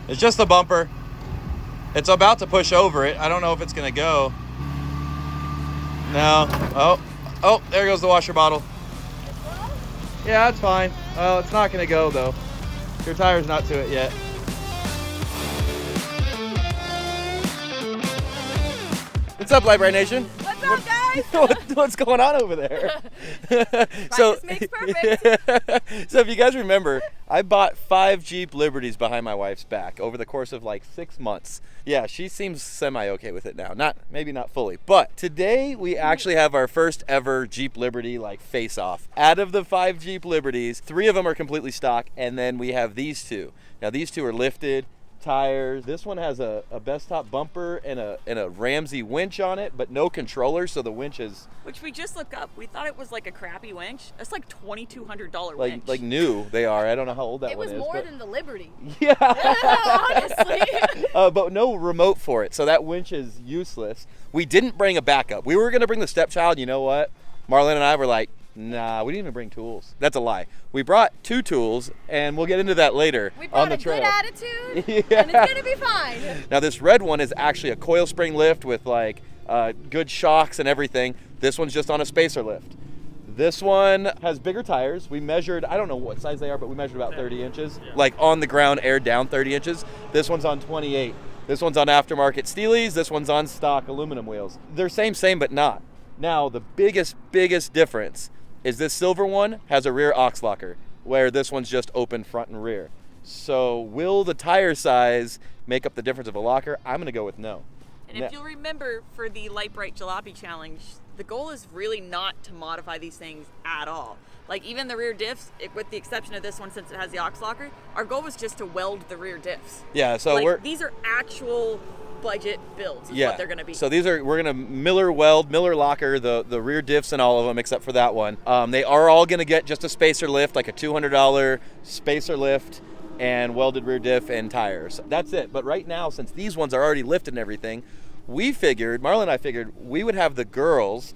It's just the bumper. It's about to push over it. I don't know if it's gonna go. No. Oh, there goes the washer bottle. Yeah, that's fine. Oh, it's not gonna go though. Your tire's not to it yet. What's up, Lite Brite Nation? What's up, guys? What's going on over there? Practice makes perfect. So if you guys remember, I bought 5 Jeep Liberties behind my wife's back over the course of like 6 months. Yeah, she seems semi-okay with it now. Maybe not fully. But today we actually have our first ever Jeep Liberty like face-off. Out of the 5 Jeep Liberties, 3 of them are completely stock, and then we have these 2. Now these 2 are lifted. Tires. This one has a best top bumper and a Ramsey winch on it, but no controller, so the winch is... Which we just looked up. We thought it was like a crappy winch. It's like $2,200 winch. Like new they are. I don't know how old that one is. It was more than the Liberty. Yeah. Honestly. But no remote for it, so that winch is useless. We didn't bring a backup. We were going to bring the stepchild. You know what? Marlon and I were like, nah, we didn't even bring tools. That's a lie. We brought 2 tools, and we'll get into that later on the trail. We brought a good attitude, yeah. And it's gonna be fine. Now this red one is actually a coil spring lift with like good shocks and everything. This one's just on a spacer lift. This one has bigger tires. We measured, I don't know what size they are, but we measured about 30 inches. Yeah. Like on the ground, aired down 30 inches. This one's on 28. This one's on aftermarket Steelies. This one's on stock aluminum wheels. They're same, but not. Now the biggest difference is this silver one has a rear aux locker, where this one's just open front and rear. So will the tire size make up the difference of a locker? I'm gonna go with no. And if you'll remember, for the Lite Brite Jalopy challenge, the goal is really not to modify these things at all. Like even the rear diffs, with the exception of this one since it has the aux locker, our goal was just to weld the rear diffs. Yeah, so like, these are actual budget builds is what they're going to be. So we're going to Miller locker the rear diffs and all of them except for that one. They are all going to get just a spacer lift, like a $200 spacer lift and welded rear diff and tires. That's it. But right now, since these ones are already lifted and everything, Marlon and I figured we would have the girls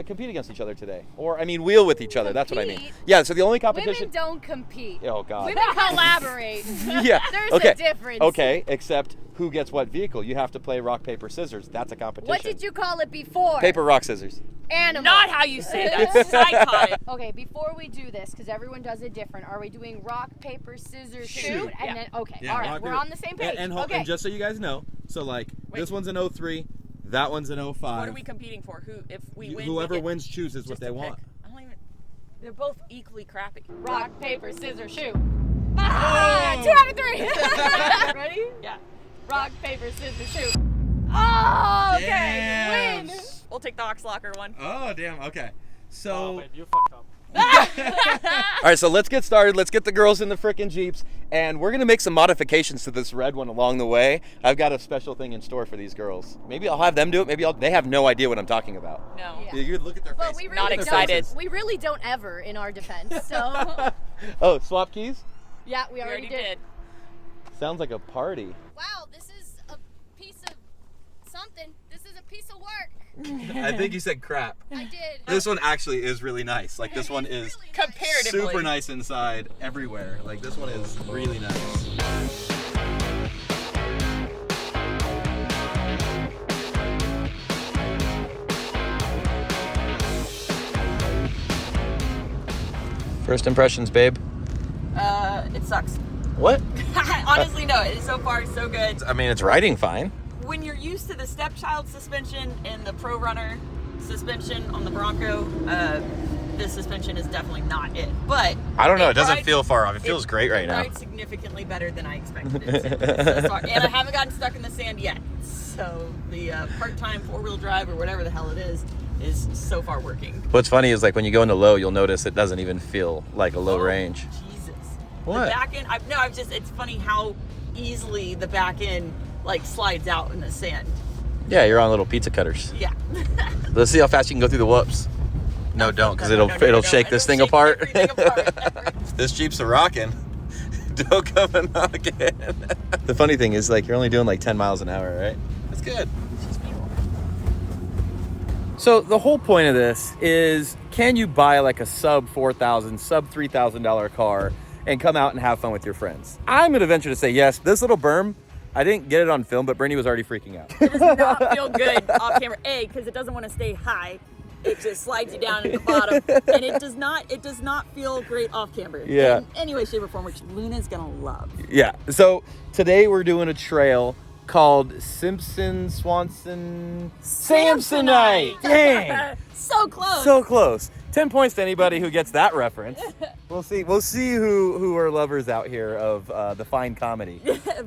compete against each other today. Or, I mean, wheel with each other. That's what I mean. Yeah, so the only competition... Women don't compete. Oh, God. Women collaborate. Yeah. There's a difference. Okay, except who gets what vehicle? You have to play rock, paper, scissors. That's a competition. What did you call it before? Paper, rock, scissors. Animal. Not how you say that. Psychotic. Okay, before we do this, because everyone does it different, are we doing rock, paper, scissors, shoot? And then, okay, yeah, all right, we're on the same page. And just so you guys know, so like, this one's an 03, that one's an 05. What are we competing for? If we win, whoever wins chooses what they want. They're both equally crappy. Rock, paper, scissors, shoot. Ah, 2 out of 3. Ready? Yeah. Rock, paper, scissors, shoot. Oh, okay. Damn. Win. We'll take the aux locker one. Oh, damn. Okay. So. Wait, you fucked up. All right, so let's get started. Let's get the girls in the frickin' Jeeps, and we're gonna make some modifications to this red one along the way. I've got a special thing in store for these girls. Maybe I'll have them do it. Maybe they have no idea what I'm talking about. No. Yeah. You look at their face. We really Not excited. We really don't ever in our defense. So. Oh, swap keys? Yeah, we already did. Sounds like a party. Wow, this is a piece of something. This is a piece of work. I think you said crap. I did. This one actually is really nice. Like this one is really comparatively super nice inside everywhere. Like this one is really nice. First impressions, babe? It sucks. What? Honestly, no. So far, so good. I mean, it's riding fine. When you're used to the stepchild suspension and the Pro Runner suspension on the Bronco, this suspension is definitely not it. But I don't know. It doesn't feel far off. It feels great right now. It rides significantly better than I expected it to. So far. And I haven't gotten stuck in the sand yet. So the part-time 4-wheel drive or whatever the hell it is so far working. What's funny is like when you go into low, you'll notice it doesn't even feel like a low range. Jesus. What? The back end, it's funny how easily the back end like slides out in the sand. Yeah, you're on little pizza cutters. Yeah. Let's see how fast you can go through the whoops. No, don't, because it'll shake this thing apart. This Jeep's a rockin'. Don't come and knock it. The funny thing is, like, you're only doing like 10 miles an hour, right? That's good. So the whole point of this is, can you buy like a sub $4,000, sub $3,000 car and come out and have fun with your friends. I'm gonna venture to say yes, this little berm, I didn't get it on film, but Brittany was already freaking out. It does not feel good off camera. A, because it doesn't want to stay high. It just slides you down at the bottom, and it does not feel great off camera. Yeah. In any way, shape, or form, which Luna's gonna love. Yeah, so today we're doing a trail called Samsonite. Dang! So close. So close. 10 points to anybody who gets that reference. We'll see who are lovers out here of the fine comedy.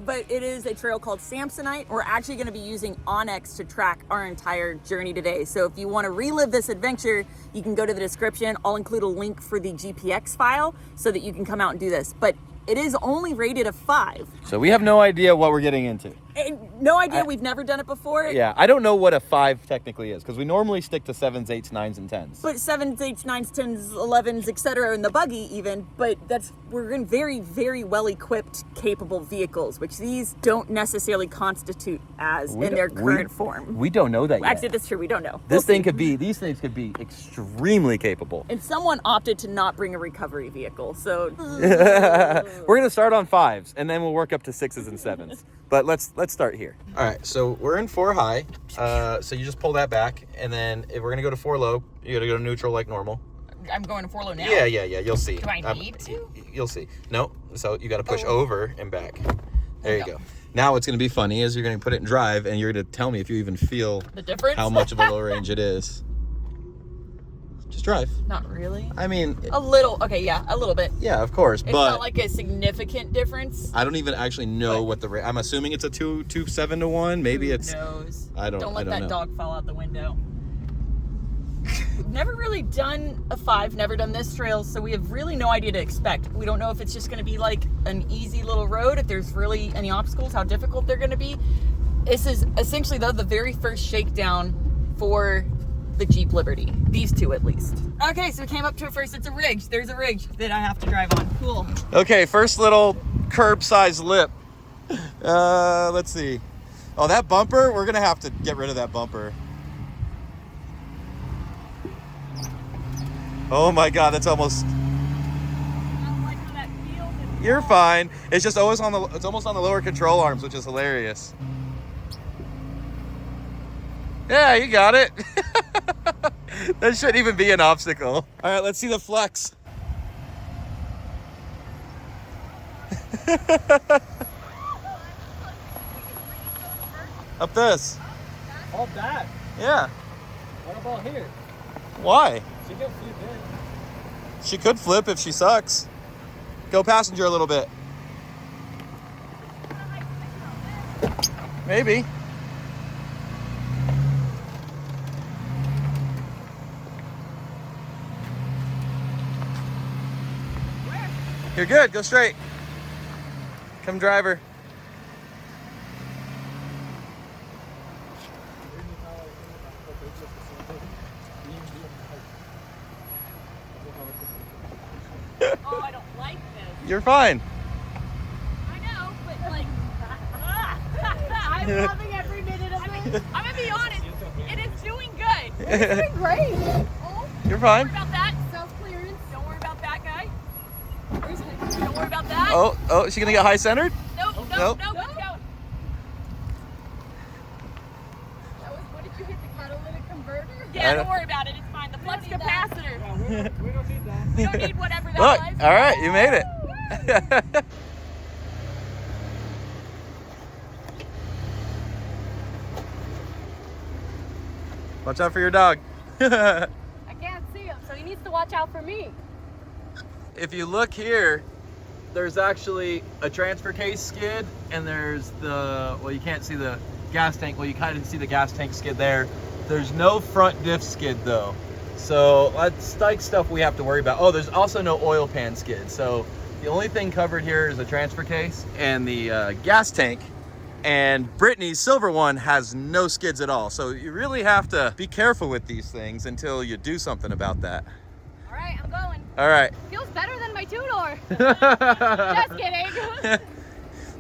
But it is a trail called Samsonite. We're actually going to be using Onyx to track our entire journey today. So if you want to relive this adventure, you can go to the description. I'll include a link for the GPX file so that you can come out and do this. But it is only rated a 5. So we have no idea what we're getting into. And no idea. We've never done it before. Yeah, I don't know what a 5 technically is because we normally stick to 7s, 8s, 9s, and 10s. But 7s, 8s, 9s, 10s, 11s, etc. in the buggy even. But we're in very, very well-equipped, capable vehicles, which these don't necessarily constitute as in their current form. We don't know that yet. Actually, that's true. We don't know. These things could be extremely capable. And someone opted to not bring a recovery vehicle, so We're gonna start on 5s and then we'll work up to 6s and 7s. But let's start here. All right, so we're in 4 high. So you just pull that back, and then if we're gonna go to 4 low, you gotta go to neutral like normal. I'm going to 4 low now. Yeah. You'll see. Do I need to? You'll see. No. So you gotta push over and back. There you go. Now what's gonna be funny is you're gonna put it in drive, and you're gonna tell me if you even feel The difference? how much of a low range it is. Just drive. Not really. I mean, A little. Okay, yeah, a little bit. yeah, of course, It's but not like a significant difference. I don't even actually know what the rate. I'm assuming it's a 7 to 1. Maybe Who it's. knows? I don't let that know. dog fall out the window. We've never really done a 5, never done this trail, so we have really no idea to expect. We don't know if it's just going to be like an easy little road, if there's really any obstacles, how difficult they're going to be. This is essentially, though, the very first shakedown for the Jeep Liberty. These two, at least. Okay, so we came up to it first. It's a ridge. There's a ridge that I have to drive on. Cool. Okay, first little curb-sized lip. Let's see. Oh, that bumper, we're gonna have to get rid of that bumper. Oh my God, that's almost. I don't like how that feels. You're fine. It's just always it's almost on the lower control arms, which is hilarious. Yeah, you got it. That shouldn't even be an obstacle. All right, let's see the flex. Up this. All that. Yeah. What about here? Why? She can flip in. She could flip if she sucks. Go passenger a little bit. Maybe. You're good. Go straight. Come, driver. Oh, I don't like this. You're fine. I know, but like, I'm loving every minute of it. I'm gonna be honest, it is doing good. It's doing great. Oh, You're don't fine. worry about that. Self-clearance. Don't worry about that guy. Don't worry about that. Oh, is she gonna get high centered? Nope. Nope. Let's go. That was, what did you hit, the catalytic converter? Yeah, don't worry about it. It's fine. The flux need that. capacitor. Yeah, we don't need that. You don't need whatever that Look, was. all right, you made it. Watch out for your dog. I can't see him, so he needs to watch out for me. If you look here, there's actually a transfer case skid, and there's well, you can't see the gas tank. Well, you kind of see the gas tank skid there. There's no front diff skid though. So that's like stuff we have to worry about. Oh, there's also no oil pan skid. So the only thing covered here is the transfer case and the gas tank. And Brittany's silver one has no skids at all. So you really have to be careful with these things until you do something about that. All right, I'm going. All right. Feels better than my two-door. Just kidding.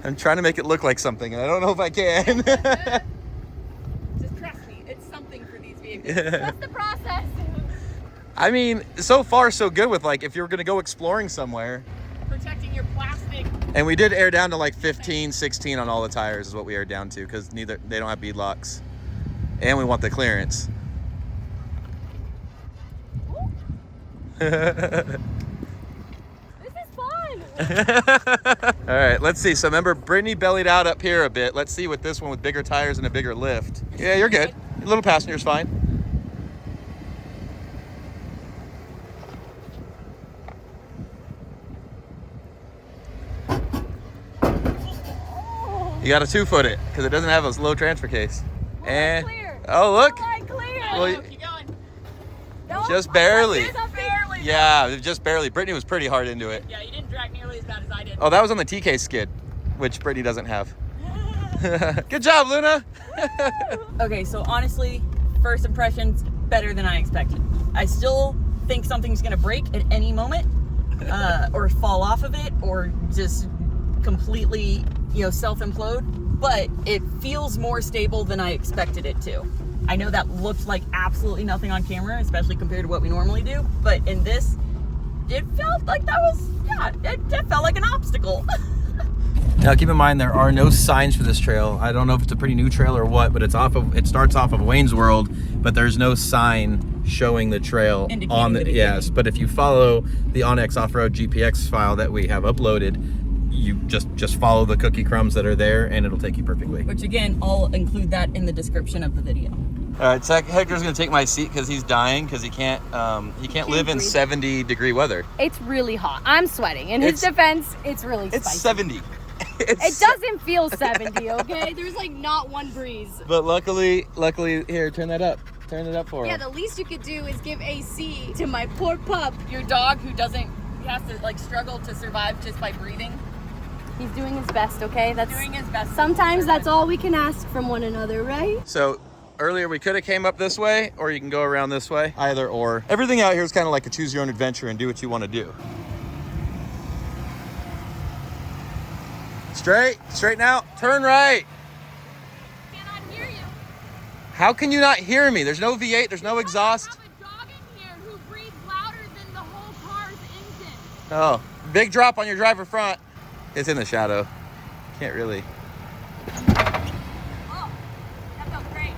I'm trying to make it look like something, and I don't know if I can. Just trust me. It's something for these vehicles. Trust the process. I mean, so far so good with, like, if you're gonna go exploring somewhere. Protecting And we did air down to like 15, 16 on all the tires is what we aired down to because they don't have bead locks. And we want the clearance. This is fun. All right, let's see. So remember, Brittany bellied out up here a bit. Let's see with this one with bigger tires and a bigger lift. Yeah, you're good. A little passenger's fine. You got to 2-foot it because it doesn't have a low transfer case. And clear. oh look, Clear. well, Keep going. No, just barely. Barely. Yeah, just barely. Brittany was pretty hard into it. Yeah, you didn't drag nearly as bad as I did. Oh, that was on the TK skid, which Brittany doesn't have. Good job, Luna. Okay, so honestly, first impressions, better than I expected. I still think something's gonna break at any moment, or fall off of it, or just completely, self-implode, but it feels more stable than I expected it to. I know that looked like absolutely nothing on camera, especially compared to what we normally do, but in this, it felt like it felt like an obstacle. Now keep in mind there are no signs for this trail. I don't know if it's a pretty new trail or what, but it starts off of Wayne's World, but there's no sign showing the trail Indicating on the that it yes. can. But if you follow the Onyx Off-Road GPX file that we have uploaded, you just follow the cookie crumbs that are there and it'll take you perfectly. Which again, I'll include that in the description of the video. All right, so Hector's gonna take my seat because he's dying because he can't live in breathe. 70-degree weather. It's really hot. I'm sweating. In his defense, it's really spicy. It's 70. It doesn't feel 70, okay? There's like not one breeze. But luckily, here, turn that up. Turn it up for him. Yeah, the least you could do is give AC to my poor pup. Your dog who has to struggle to survive just by breathing. He's doing his best, okay? That's Doing his best. sometimes that's all we can ask from one another, right? So earlier we could have came up this way, or you can go around this way. Either or. Everything out here is kind of like a choose your own adventure and do what you want to do. Straighten out, turn right. Cannot hear you. How can you not hear me? There's no V8, there's no exhaust. I have a dog in here who breathes louder than the whole car's engine. Oh, big drop on your driver front. It's in the shadow. Can't really. Oh, that felt great.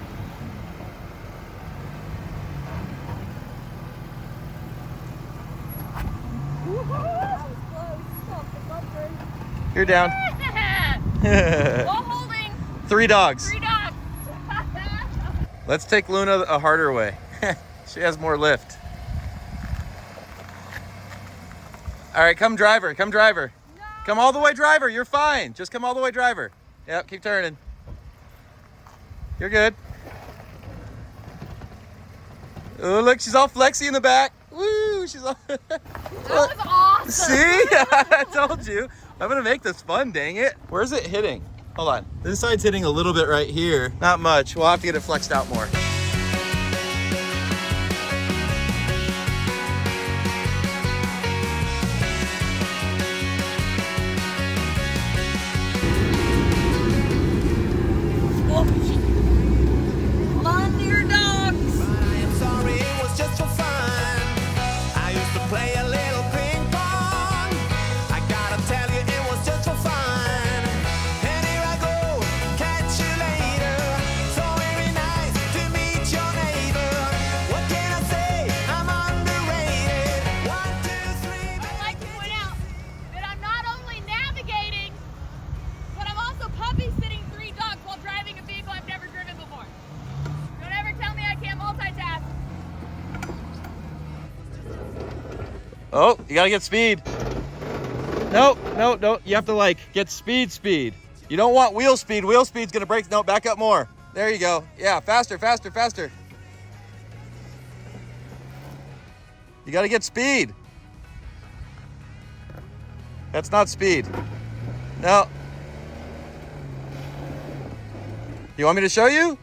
You're down. While holding 3 dogs. 3 dogs. Let's take Luna a harder way. She has more lift. All right, come driver, come driver. No. Come all the way driver, you're fine. Just come all the way driver. Yep, keep turning. You're good. Oh, look, she's all flexy in the back. Woo, she's all... That was awesome. See? I told you. I'm gonna make this fun, dang it. Where's it hitting? Hold on. This side's hitting a little bit right here. Not much. We'll have to get it flexed out more. Hold on to your dogs. I am sorry, it was just for fun. I used to play a little ping pong. I gotta tell you, it was just for fun. And here I go, catch you later. So very nice to meet your neighbor. What can I say? I'm underrated. 1, 2, 3. I'd like to point out that I'm not only navigating, but I'm also puppy sitting 3 dogs while driving a vehicle I've never driven before. Don't ever tell me I can't multitask. Oh, you gotta get speed. No. You have to get speed. You don't want wheel speed. Wheel speed's gonna break. No, back up more. There you go. Yeah, faster. You gotta get speed. That's not speed. No. You want me to show you?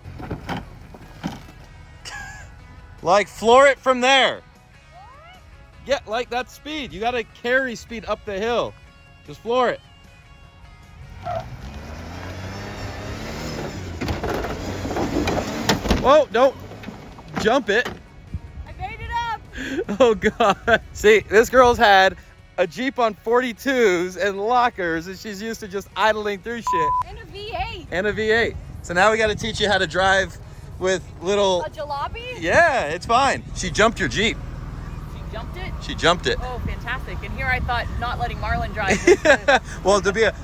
Floor it from there. Yeah, that's speed. You gotta carry speed up the hill. Just floor it. Whoa, don't jump it. I made it up. Oh God. See, this girl's had a Jeep on 42s and lockers, and she's used to just idling through shit. And a V8. And a V8. So now we got to teach you how to drive with little. A jalopy? Yeah, it's fine. She jumped your Jeep. She jumped it? She jumped it. Oh, fantastic. And here I thought not letting Marlon drive was the- Well,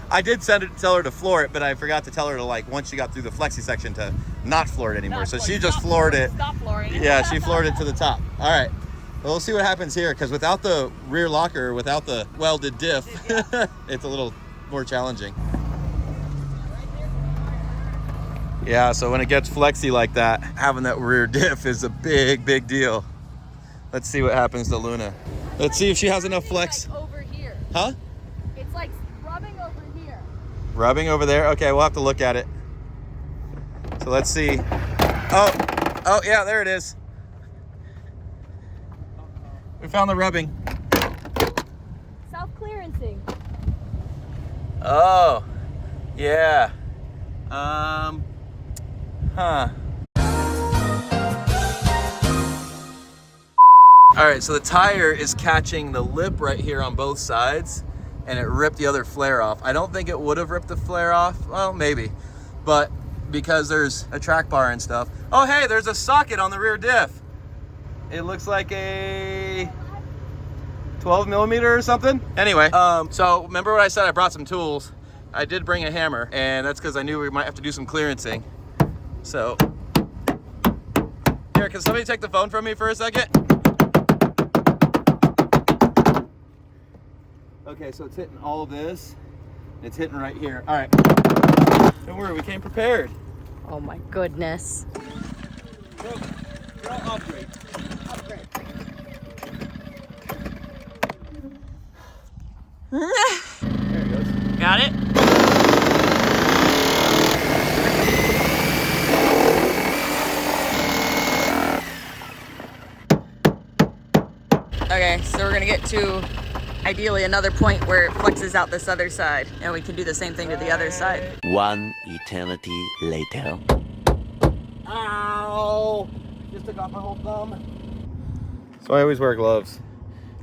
I did tell her to floor it, but I forgot to tell her to, like, once she got through the flexi section, to not floor it anymore. Not So floor- she just stop floored it. Stop flooring it. Yeah, she floored it to the top. All right. Well, we'll see what happens here, because without the rear locker, without the welded diff, it's a little more challenging. Yeah, so when it gets flexy like that, having that rear diff is a big, big deal. Let's see what happens to Luna. Let's see if she has enough flex. Like over here. Huh? It's like rubbing over here. Rubbing over there? Okay, we'll have to look at it. So let's see. Oh, yeah, there it is. We found the rubbing. Self-clearancing. Oh, yeah. Huh. All right, so the tire is catching the lip right here on both sides, and it ripped the other flare off. I don't think it would have ripped the flare off. Well, maybe, but because there's a track bar and stuff. Oh, hey, there's a socket on the rear diff. It looks like a 12 millimeter or something. Anyway, so remember what I said? I brought some tools. I did bring a hammer, and that's because I knew we might have to do some clearancing. So, here, can somebody take the phone from me for a second? Okay, so it's hitting all of this. It's hitting right here. All right. Don't worry, we came prepared. Oh my goodness. Girl, upgrade. There it goes. Got it? Okay, so we're gonna get to ideally another point where it flexes out this other side, and we can do the same thing to the other side. One eternity later. Ow! Just took off my whole thumb. So I always wear gloves.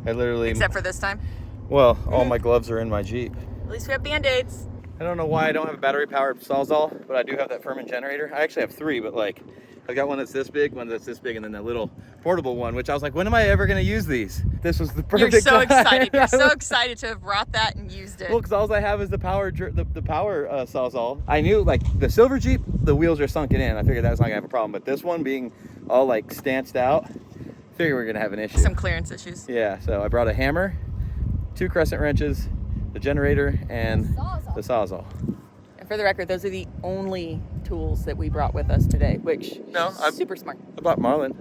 I literally. Except for this time. Well, all my gloves are in my Jeep. At least we have Band-Aids. I don't know why I don't have a battery-powered Sawzall, but I do have that Furman generator. I actually have three, but like, I got one that's this big, one that's this big, and then that little portable one, which I was like, when am I ever going to use these? This was the perfect You're so time. excited. You're so excited to have brought that and used it. Well, because all I have is the power Sawzall. I knew, like, the silver Jeep, the wheels are sunken in. I figured that was not going to have a problem. But this one being all, like, stanced out, I figured we were going to have an issue. Some clearance issues. Yeah, so I brought a hammer, 2 crescent wrenches, the generator, and the Sawzall. And for the record, those are the only tools that we brought with us today, which is super smart. I brought Marlin.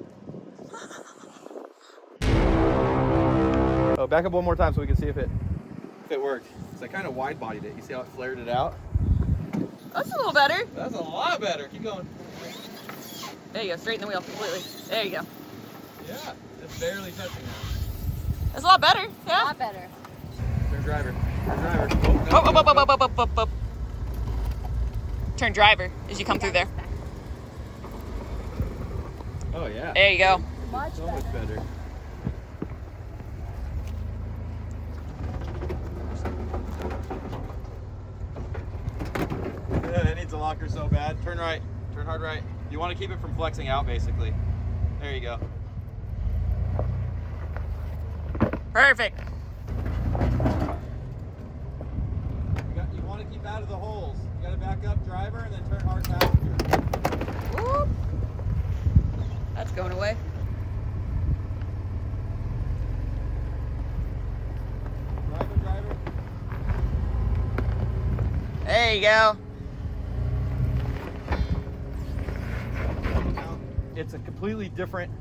Oh, back up one more time so we can see if it worked. So I kind of wide-bodied it. You see how it flared it out? That's a little better. That's a lot better. Keep going. There you go. Straighten the wheel completely. There you go. Yeah, it's barely touching now. That's a lot better. A Yeah. lot better. Turn driver. Turn driver. Oh. Turn driver as you come through there. Oh, yeah. There you go. Much So better. much better. Yeah, it needs a locker so bad. Turn right. Turn hard right. You want to keep it from flexing out, basically. There you go. Perfect. You want to keep out of the holes. You got to back up driver and then turn hard passenger. Whoop. That's going away. Driver. There you go. It's a completely different,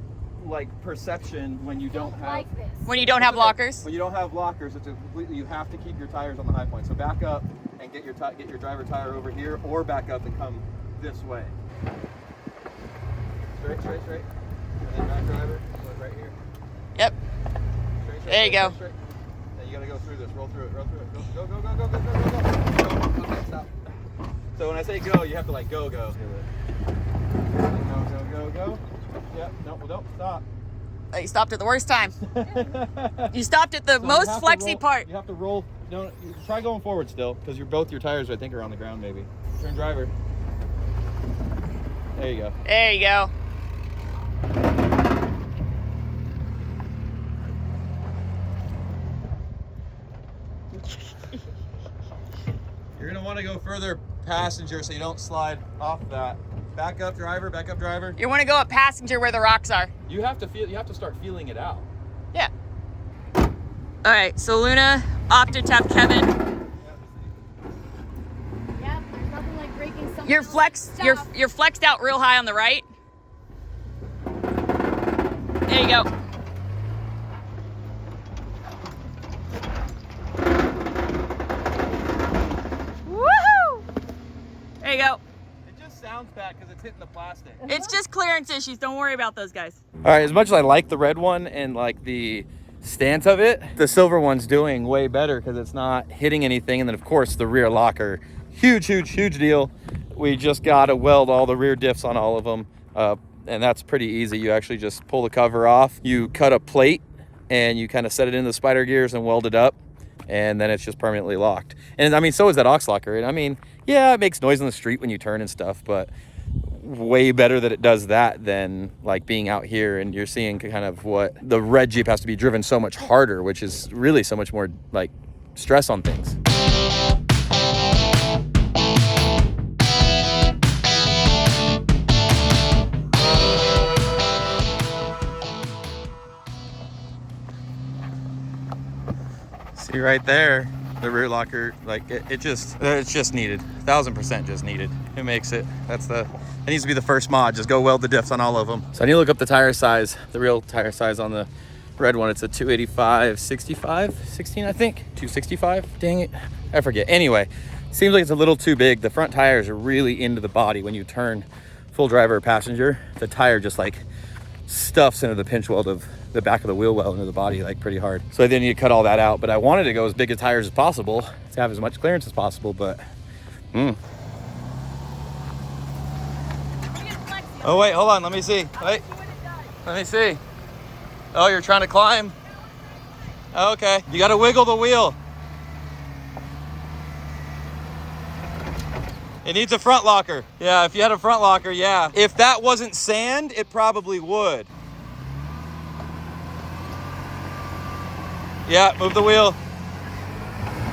like, perception when you don't have. Like this. When you don't have lockers. When you don't have lockers, it's a completely. You have to keep your tires on the high point. So back up and get your driver tire over here, or back up and come this way. Straight. And then back driver, look right here. Yep. Straight, There you go. Straight. Then you gotta go through this. Roll through it. Go. Okay, stop. So when I say go, you have to, like, go. Go. Yep. No, well, don't stop. You stopped at the worst time. You stopped at the So you most have to flexy roll- part. You have to roll. Don't try going forward still, because both your tires I think are on the ground. Maybe turn driver. There you go. There you go. You're gonna want to go further passenger so you don't slide off that. Back up driver. Back up driver. You want to go up passenger where the rocks are. You have to feel. You have to start feeling it out. Yeah. All right, so Luna opted to have Kevin. Yeah, there's nothing like breaking something. You're flexed out real high on the right. There you go. Woohoo! There you go. It just sounds bad because it's hitting the plastic. It's just clearance issues. Don't worry about those guys. All right, as much as I like the red one and like the stance of it, the silver one's doing way better because it's not hitting anything. And then of course the rear locker, huge deal. We just got to weld all the rear diffs on all of them. And that's pretty easy. You actually just pull the cover off, you cut a plate and you kind of set it into the spider gears and weld it up. And then it's just permanently locked. And I mean, so is that aux locker. And I mean, yeah, it makes noise on the street when you turn and stuff, but way better that it does that than like being out here and you're seeing kind of what the red Jeep has to be driven so much harder, which is really so much more like stress on things. See right there, the rear locker, like it's just needed, 1000% just needed. It makes it, it needs to be the first mod. Just go weld the diffs on all of them. So I need to look up the tire size, the real tire size on the red one. It's a 285, 65, 16, I think, 265, dang it, I forget. Anyway, seems like it's a little too big. The front tires are really into the body. When you turn full driver or passenger, the tire just like stuffs into the pinch weld of the back of the wheel well into the body like pretty hard. So then you cut all that out, but I wanted to go as big a tires as possible to have as much clearance as possible, but Oh wait, hold on, let me see. Wait, let me see. Oh, you're trying to climb? Okay, you gotta wiggle the wheel. It needs a front locker. Yeah, if you had a front locker, yeah. If that wasn't sand, it probably would. Yeah, move the wheel.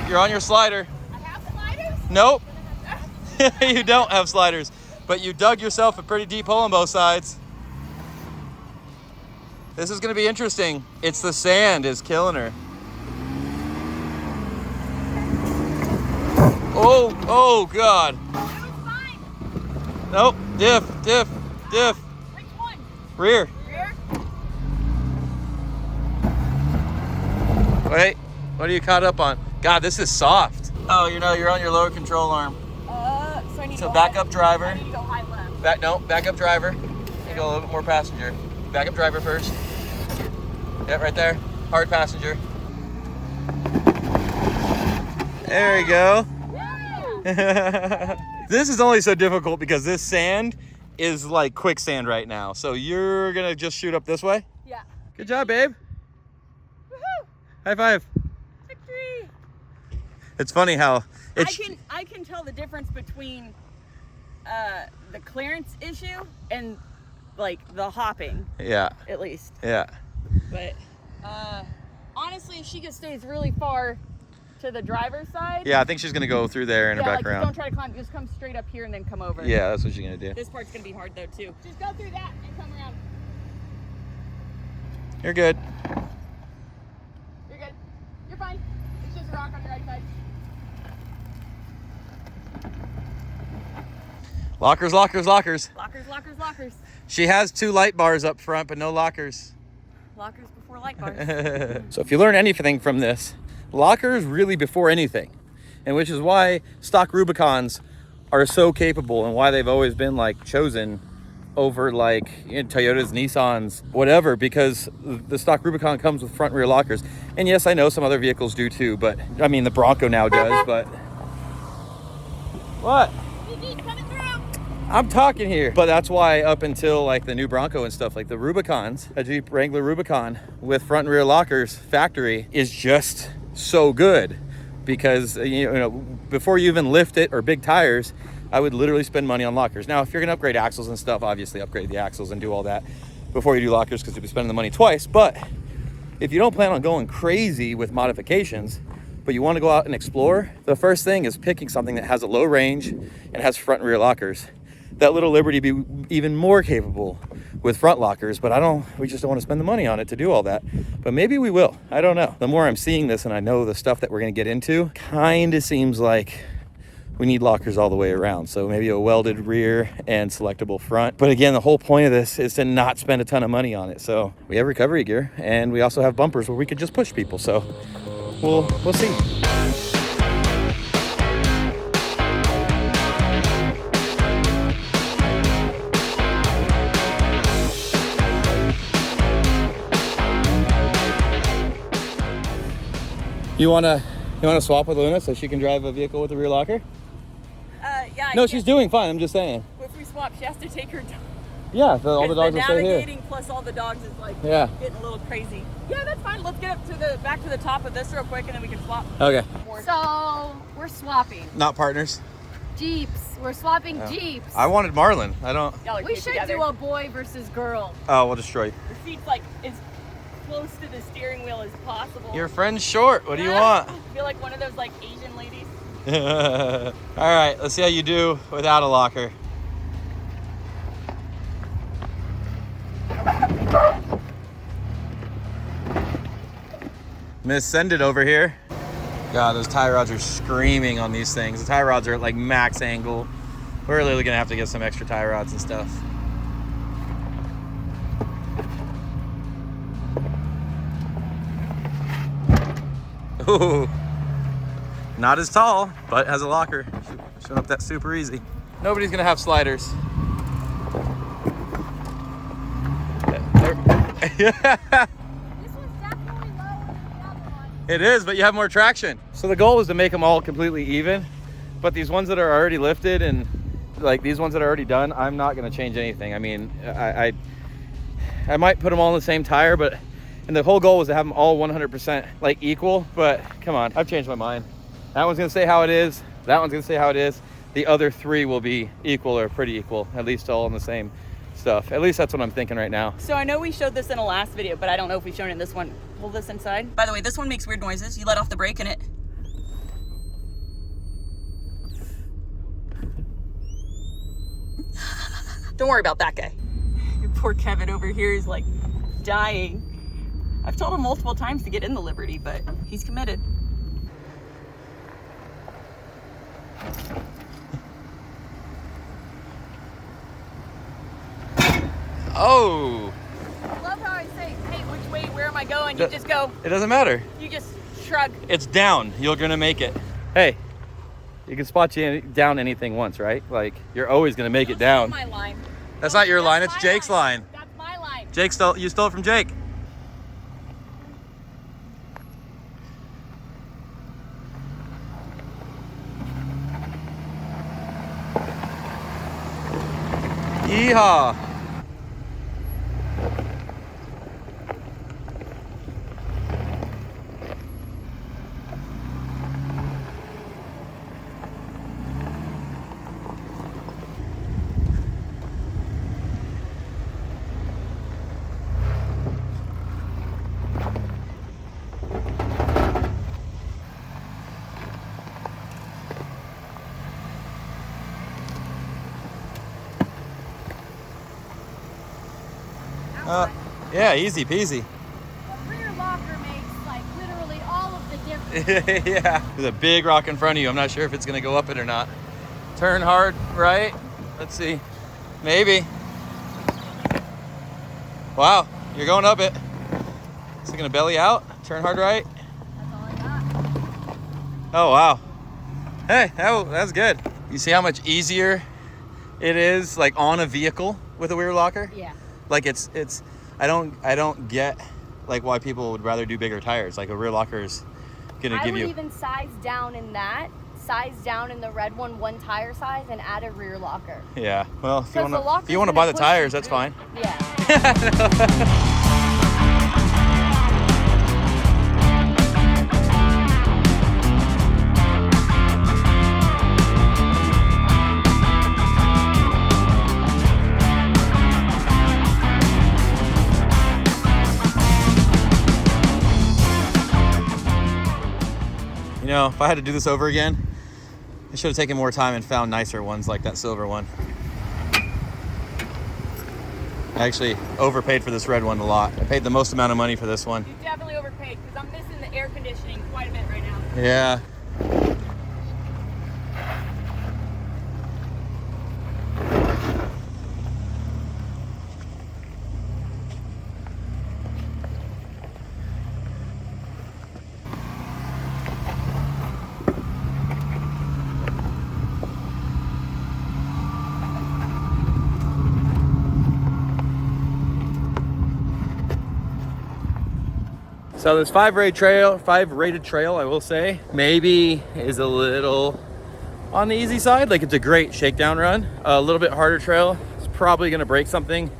You're on your slider. I have sliders? Nope. You don't have sliders, but you dug yourself a pretty deep hole on both sides. This is gonna be interesting. It's the sand is killing her. Oh God. It was fine. Nope, diff. Which one? Rear. Rear? Wait, what are you caught up on? God, this is soft. Oh, you're on your lower control arm. So I need to So go back high- up driver. I need to go high left. Back up driver. You go a little bit more passenger. Back up driver first. Yep, right there. Hard passenger. There we go. This is only so difficult because this sand is like quicksand right now. So you're gonna just shoot up this way? Yeah. Good job, babe. Woohoo! High five. Victory! It's funny how it's I can tell the difference between the clearance issue and like the hopping, yeah. at least. Yeah. But honestly, if she just stays really far to the driver's side. Yeah, I think she's gonna go through there and Yeah, back like around. don't try to climb. Just come straight up here and then come over. Yeah, that's what she's gonna do. This part's gonna be hard though too. Just go through that and come around. You're good. You're good. You're fine. It's just a rock on your right side. Lockers. Lockers. She has 2 light bars up front, but no lockers. Lockers before light bars. So if you learn anything from this, lockers really before anything, and which is why stock Rubicons are so capable and why they've always been like chosen over like Toyotas, Nissans, whatever, because the stock Rubicon comes with front and rear lockers. And yes, I know some other vehicles do too, but I mean the Bronco now does, but what? Coming through. I'm talking here. But that's why up until like the new Bronco and stuff, like the Rubicons, a Jeep Wrangler Rubicon with front and rear lockers factory is just so good, because you know, before you even lift it or big tires, I would literally spend money on lockers. Now, if you're gonna upgrade axles and stuff, obviously upgrade the axles and do all that before you do lockers, because you'll be spending the money twice. But if you don't plan on going crazy with modifications, but you want to go out and explore, the first thing is picking something that has a low range and has front and rear lockers. That little Liberty be even more capable with front lockers, but we just don't want to spend the money on it to do all that. But maybe we will, I don't know. The more I'm seeing this and I know the stuff that we're gonna get into, kind of seems like we need lockers all the way around. So maybe a welded rear and selectable front. But again, the whole point of this is to not spend a ton of money on it. So we have recovery gear, and we also have bumpers where we could just push people. So we'll see. You wanna swap with Luna so she can drive a vehicle with a rear locker? Yeah. No, she's doing fine. I'm just saying. If we swap, she has to take her dog. Yeah, so all the dogs will stay here. Navigating plus all the dogs is like getting a little crazy. Yeah, that's fine. Let's get up to back to the top of this real quick, and then we can swap. Okay. So we're swapping Not partners. Jeeps. We're swapping Jeeps. I wanted Marlin. I don't. Y'all are We cute should together. do a boy versus girl. Oh, we'll destroy you. The seat's like as close to the steering wheel as possible. Your friend's short. What do you want? I feel like one of those like Asian ladies. All right, let's see how you do without a locker. Miss Send It over here. God, those tie rods are screaming on these things. The tie rods are at like max angle. We're literally gonna have to get some extra tie rods and stuff. Ooh. Not as tall, but has a locker. Showing up that super easy. Nobody's gonna have sliders. This one's definitely lower than the other one. It is, but you have more traction. So the goal was to make them all completely even, but these ones that are already lifted and like these ones that are already done, I'm not gonna change anything. I mean, I might put them all in the same tire, and the whole goal was to have them all 100% like equal, but come on, I've changed my mind. That one's gonna stay how it is. That one's gonna stay how it is. The other three will be equal or pretty equal, at least all in the same stuff. At least that's what I'm thinking right now. So I know we showed this in a last video, but I don't know if we've shown it in this one. Pull this inside. By the way, this one makes weird noises. You let off the brake and it. Don't worry about that guy. Poor Kevin over here is like dying. I've told him multiple times to get in the Liberty, but he's committed. Oh! I love how I say, hey, which way, where am I going? You just go, It doesn't matter. you just shrug. It's down. You're gonna make it. Hey, you can spot you down anything once, right? Like, you're always gonna make it down. That's my line. That's not your line, That's it's my Jake's line. That's my line. Jake you stole it from Jake. Yeehaw. Yeah, easy peasy. The rear locker makes like literally all of the difference. Yeah. There's a big rock in front of you. I'm not sure if it's gonna go up it or not. Turn hard right. Let's see. Maybe. Wow, you're going up it. Is it gonna belly out? Turn hard right. That's all I got. Oh, wow. Hey, that's good. You see how much easier it is like on a vehicle with a rear locker? Yeah. Like it's I don't get like why people would rather do bigger tires. Like a rear locker is gonna give you. I would even size down in that size down in the red one tire size, and add a rear locker. Yeah. Well, if you 'Cause the want locker's to gonna buy the push you tires, that's through. fine. Yeah. You know, if I had to do this over again, I should have taken more time and found nicer ones like that silver one. I actually overpaid for this red one a lot. I paid the most amount of money for this one. You definitely overpaid because I'm missing the air conditioning quite a bit right now. Yeah. So this 5 rated trail, I will say, maybe is a little on the easy side. Like, it's a great shakedown run. A little bit harder trail. It's probably gonna break something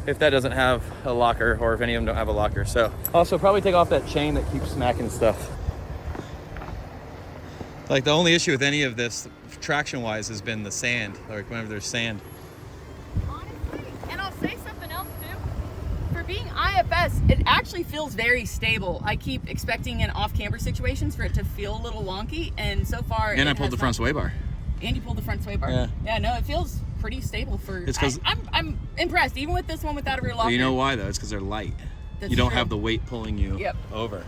if that doesn't have a locker, or if any of them don't have a locker. So also probably take off that chain that keeps smacking stuff. Like, the only issue with any of this traction wise has been the sand, like whenever there's sand. Honestly, and I'll say something else too. For being IFS, it actually feels very stable. I keep expecting in off-camber situations for it to feel a little wonky, and so far. And I pulled the front sway bar. And you pulled the front sway bar. Yeah. Yeah, no, it feels pretty stable for. It's 'cause- I'm impressed, even with this one without a rear locker. You know why though? It's because they're light. That's You don't true. have the weight pulling you Yep. over.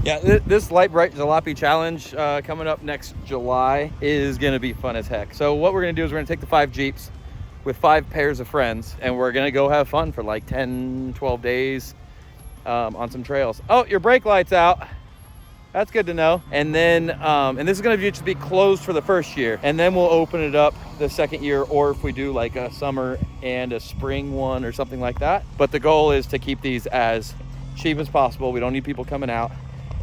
Yeah, this Lite Brite Jalopy challenge coming up next July is gonna be fun as heck. So what we're gonna do is we're gonna take the 5 Jeeps with 5 pairs of friends, and we're gonna go have fun for like 10, 12 days on some trails. Oh, your brake light's out. That's good to know. And then, and this is gonna just be closed for the first year, and then we'll open it up the second year, or if we do like a summer and a spring one or something like that. But the goal is to keep these as cheap as possible. We don't need people coming out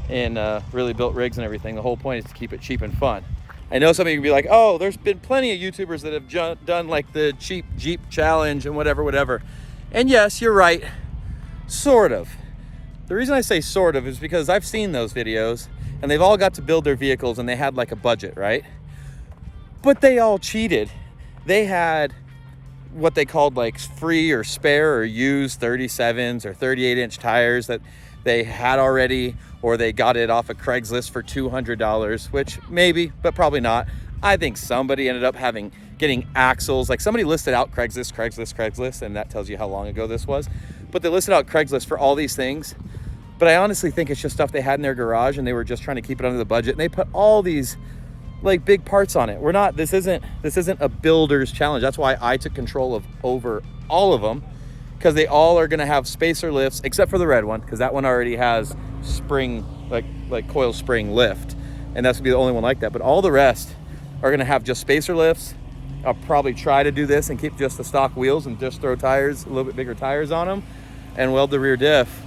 in really built rigs and everything. The whole point is to keep it cheap and fun. I know some of you can be like, oh, there's been plenty of YouTubers that have done like the cheap Jeep challenge and whatever. And yes, you're right, sort of. The reason I say sort of is because I've seen those videos and they've all got to build their vehicles and they had like a budget, right? But they all cheated. They had what they called like free or spare or used 37s or 38-inch tires that they had already, or they got it off of Craigslist for $200, which maybe, but probably not. I think somebody ended up getting axles. Like, somebody listed out Craigslist, and that tells you how long ago this was. But they listed out Craigslist for all these things. But I honestly think it's just stuff they had in their garage and they were just trying to keep it under the budget. And they put all these like big parts on it. This isn't a builder's challenge. That's why I took control of over all of them, because they all are gonna have spacer lifts, except for the red one, because that one already has spring, like coil spring lift. And that's gonna be the only one like that. But all the rest are gonna have just spacer lifts. I'll probably try to do this and keep just the stock wheels and just throw tires, a little bit bigger tires on them, and weld the rear diff.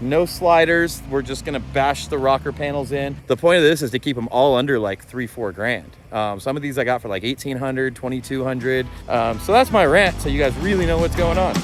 No sliders. We're just gonna bash the rocker panels in. The point of this is to keep them all under like $3-4 grand. Some of these I got for like $1,800, $2,200. So that's my rant, so you guys really know what's going on.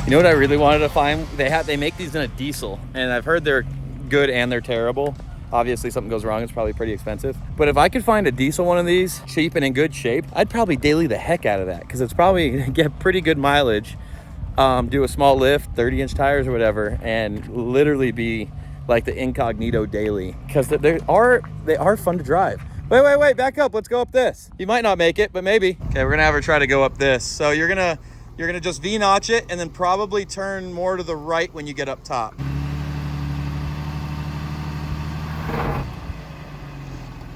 You know what I really wanted to find? They make these in a diesel, and I've heard they're good and they're terrible. Obviously, something goes wrong, it's probably pretty expensive. But if I could find a diesel one of these, cheap and in good shape, I'd probably daily the heck out of that, because it's probably gonna get pretty good mileage. Do a small lift, 30-inch tires or whatever, and literally be like the incognito daily, because they are fun to drive. Wait, back up. Let's go up this. You might not make it, but maybe. Okay, we're gonna have her try to go up this. So you're gonna just V-notch it and then probably turn more to the right when you get up top.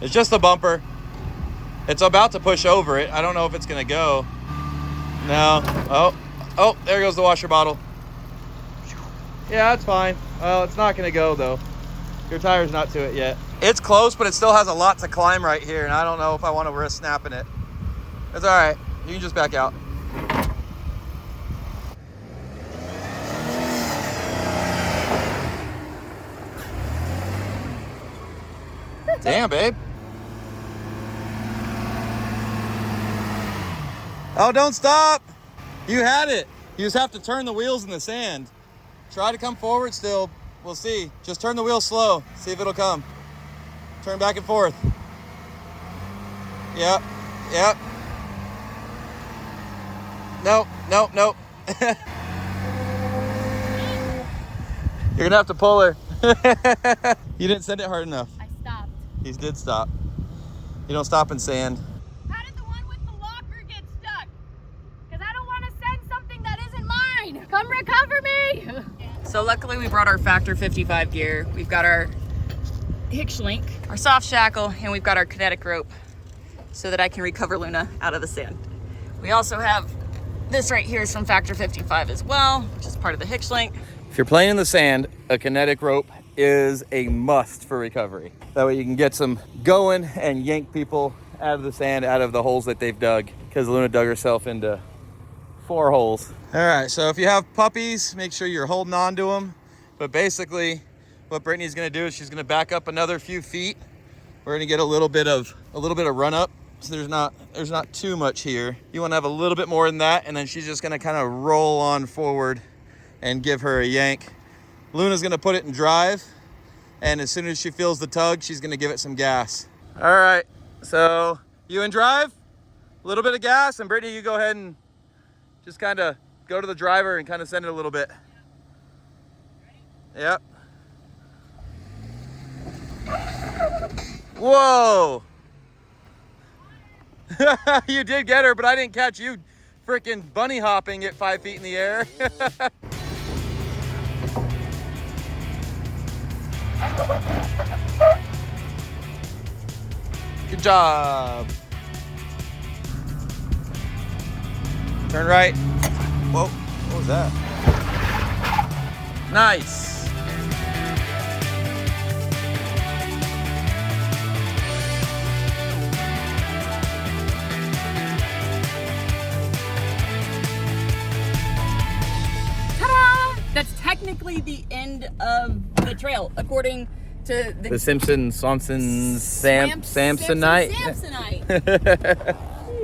It's just a bumper. It's about to push over it. I don't know if it's gonna go. No. Oh, there goes the washer bottle. Yeah, that's fine. Well, it's not gonna go though. Your tire's not to it yet. It's close, but it still has a lot to climb right here, and I don't know if I want to risk snapping it. It's all right. You can just back out. Damn, babe. Oh, don't stop. You had it. You just have to turn the wheels in the sand. Try to come forward still. We'll see. Just turn the wheel slow. See if it'll come. Turn back and forth. Yep. Yep. Nope. Nope. Nope. You're gonna have to pull her. You didn't send it hard enough. I stopped. He did stop. You don't stop in sand. How did the one with the locker get stuck? Because I don't want to send something that isn't mine. Come recover me. So luckily we brought our Factor 55 gear. We've got our hitch link, our soft shackle, and we've got our kinetic rope so that I can recover Luna out of the sand. We also have this right here is from Factor 55 as well, which is part of the hitch link. If you're playing in the sand, a kinetic rope is a must for recovery. That way you can get some going and yank people out of the sand, out of the holes that they've dug, because Luna dug herself into 4 holes. All right, so if you have puppies, make sure you're holding on to them. But basically, what Brittany's gonna do is she's gonna back up another few feet. We're gonna get a little bit of run up. So there's not too much here. You wanna have a little bit more than that, and then she's just gonna kind of roll on forward and give her a yank. Luna's gonna put it in drive, and as soon as she feels the tug, she's gonna give it some gas. All right, so you in drive, a little bit of gas, and Brittany, you go ahead and just kind of go to the driver and kind of send it a little bit. Yep. Whoa. You did get her, but I didn't catch you freaking bunny hopping at 5 feet in the air. Good job. Turn right. Whoa, what was that? Nice. Ta-da! That's technically the end of the trail, according to the Samsonite. Samsonite.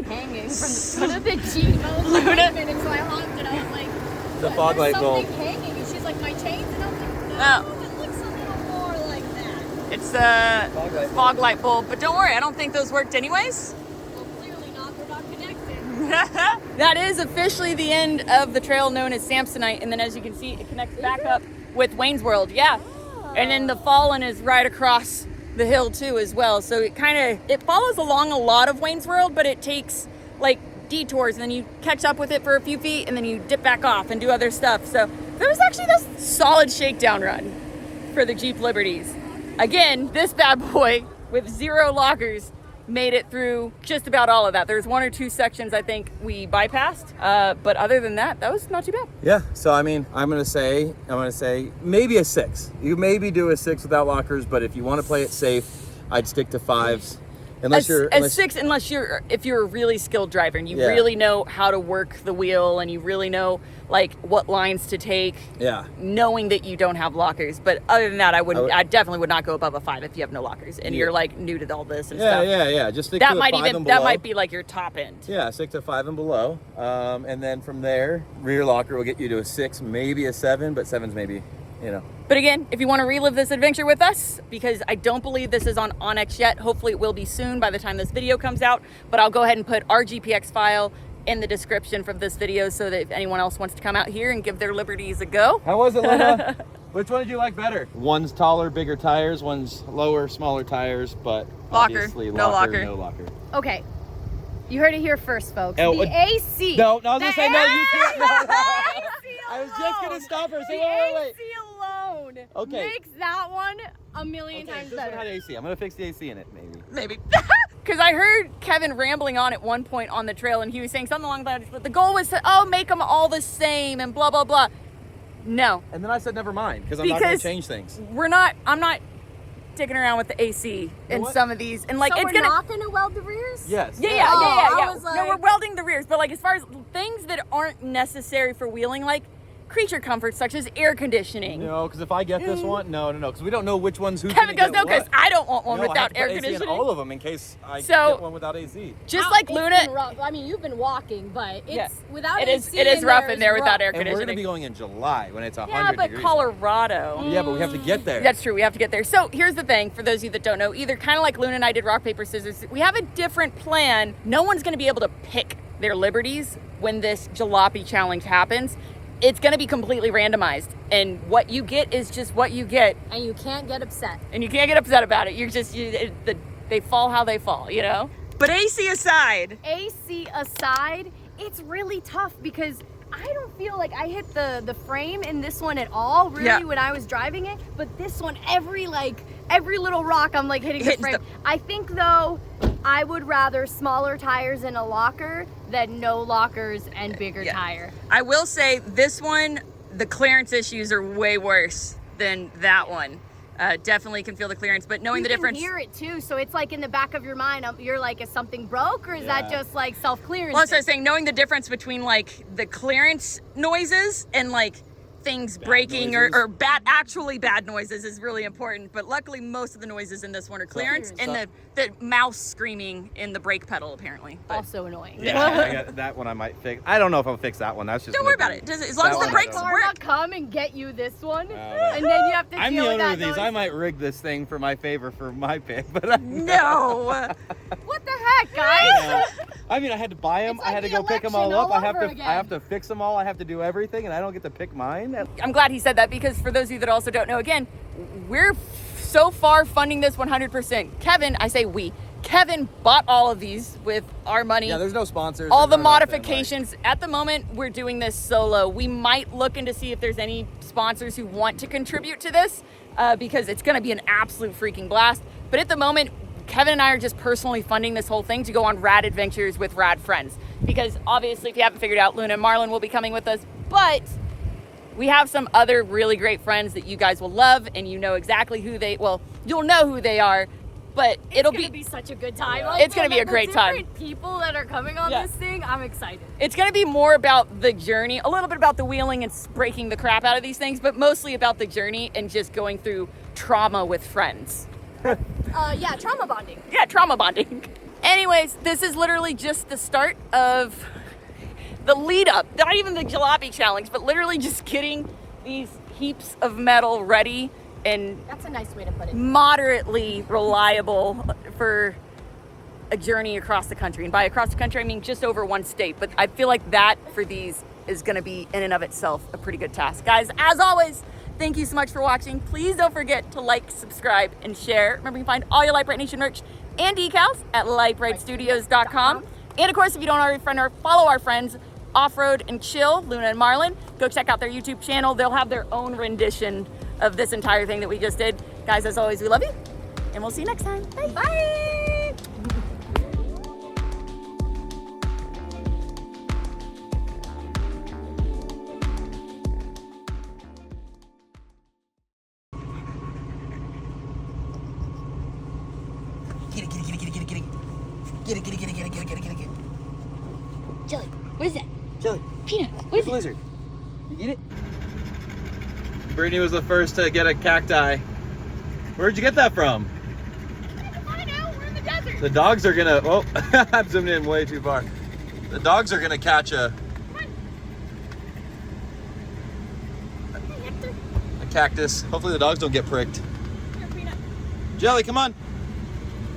Hanging from the front of the Jeep. I was like, wait a minute, so I honked and I was like, The fog light bulb. something hanging. And she's like, my chains? And I was like, no, Oh. it looks a little more like that. It's a fog light bulb, but don't worry, I don't think those worked anyways. Well, clearly not. They're not connected. That is officially the end of the trail known as Samsonite, and then as you can see, it connects back up with Wayne's World. Yeah. And then the Fallen is right across the hill too as well. So it follows along a lot of Wayne's World, but it takes like detours and then you catch up with it for a few feet and then you dip back off and do other stuff. So there was actually this solid shakedown run for the Jeep Liberties. Again, this bad boy with 0 lockers made it through just about all of that. There's 1 or 2 sections I think we bypassed, but other than that, that was not too bad. Yeah, so I mean, I'm gonna say maybe a 6. You maybe do a 6 without lockers, but if you want to play it safe, I'd stick to 5s. If you're a really skilled driver and you really know how to work the wheel and you really know like what lines to take. Yeah. Knowing that you don't have lockers, but other than that, I definitely would not go above a 5 if you have no lockers and you're like new to all this and stuff. Yeah. Just stick to a 5 and below. That might be like your top end. Yeah, stick to 5 and below, and then from there, rear locker will get you to a 6, maybe a 7, but 7's maybe, you know. But again, if you want to relive this adventure with us, because I don't believe this is on Onyx yet, hopefully it will be soon by the time this video comes out, but I'll go ahead and put our GPX file in the description from this video so that if anyone else wants to come out here and give their Liberties a go. How was it, Luna? Which one did you like better? One's taller, bigger tires, one's lower, smaller tires, but obviously no locker. No locker. Okay. You heard it here first, folks. Oh, the AC. No, I was going to say, no, you can't. No. AC I was just going to stop her. Say, the wait. AC alone Okay. makes that one a million times this one better. had AC. I'm going to fix the AC in it, maybe. Maybe. Because I heard Kevin rambling on at one point on the trail, and he was saying something along the lines, the goal was to, make them all the same and blah, blah, blah. No. And then I said, never mind, because I'm not going to change things. I'm not dicking around with the AC in some of these. And like, So it's we're gonna. not gonna weld the rears? Yes. Yeah. I was No, like- we're welding the rears, but like as far as things that aren't necessary for wheeling, like creature comforts such as air conditioning. No, because if I get this one, no, because we don't know which one's who's Kevin goes, gonna no, get because what. I don't want one No, I have without to air put AC in conditioning. all of them in case I So- get one without AC. Just like It's Luna. been rough. I mean, you've been walking, but it's Yeah. without It AC. is rough in there is without rough. air And we're going to conditioning. be going in July when it's 100 Yeah, but degrees. Colorado. Yeah, but we have to get there. That's true. We have to get there. So here's the thing, for those of you that don't know, either kind of like Luna and I did rock, paper, scissors, we have a different plan. No one's going to be able to pick their liberties when this jalopy challenge happens. It's going to be completely randomized. And what you get is just what you get. And you can't get upset. And you can't get upset about it. You're just, they fall how they fall, you know? But AC aside. AC aside, it's really tough because I don't feel like I hit the frame in this one at all, really, when I was driving it. But this one, every little rock, I'm like hitting the frame. I think though, I would rather smaller tires in a locker than no lockers and bigger tire. I will say this one, the clearance issues are way worse than that one. Definitely can feel the clearance, but knowing the difference. You can hear it too, so it's like in the back of your mind, you're like, is something broke or is that just like self-clearance? Well, so I was saying, knowing the difference between like the clearance noises and like things breaking or actually bad noises is really important. But luckily, most of the noises in this one are clearance and the mouse screaming in the brake pedal apparently. But Also annoying. Yeah, I got that one I might fix. I don't know if I'll fix that one. That's just. don't worry about it. As long as the brakes Karma work. come and get you this one, and then you have to I'm deal the with owner that of these. noise. I might rig this thing for my favor for my pick, but No. What the heck, guys? I mean, I had to buy them. It's I had like to the go pick them all election up. all over again. I have to fix them all. I have to do everything, and I don't get to pick mine. I'm glad he said that because for those of you that also don't know, again, we're so far funding this 100%. Kevin, I say we. Kevin bought all of these with our money. Yeah, there's no sponsors. All the there's no nothing, modifications. At the moment, we're doing this solo. We might look into see if there's any sponsors who want to contribute to this because it's going to be an absolute freaking blast. But at the moment, Kevin and I are just personally funding this whole thing to go on rad adventures with rad friends. Because obviously, if you haven't figured out, Luna and Marlon will be coming with us. But we have some other really great friends that you guys will love, and you know exactly you'll know who they are. But it'll be such a good time. It's gonna be a great time. Different people that are coming on this thing, I'm excited. It's going to be more about the journey, a little bit about the wheeling and breaking the crap out of these things, but mostly about the journey and just going through trauma with friends. Yeah, trauma bonding. Yeah, trauma bonding. Anyways, this is literally just the start of the lead up, not even the jalopy challenge, but literally just getting these heaps of metal ready and That's a nice way to put it. moderately reliable for a journey across the country. And by across the country, I mean just over one state. But I feel like that for these is going to be in and of itself a pretty good task. Guys, as always, thank you so much for watching. Please don't forget to like, subscribe, and share. Remember, you can find all your Lite Brite Nation merch and decals at litebritstudios.com. And of course, if you don't already friend or follow our friends, Off-Road and Chill, Luna and Marlon, go check out their YouTube channel. They'll have their own rendition of this entire thing that we just did. Guys, as always, we love you, and we'll see you next time. Bye. Bye. Jelly, what is that? Jelly, Peanut, what is it's a it? lizard. You get it? Brittany was the first to get a cacti. Where'd you get that from? I know, we're in the desert. The dogs are gonna. Oh, I'm zooming in way too far. The dogs are gonna catch a cactus. Hopefully the dogs don't get pricked. Jelly, come on.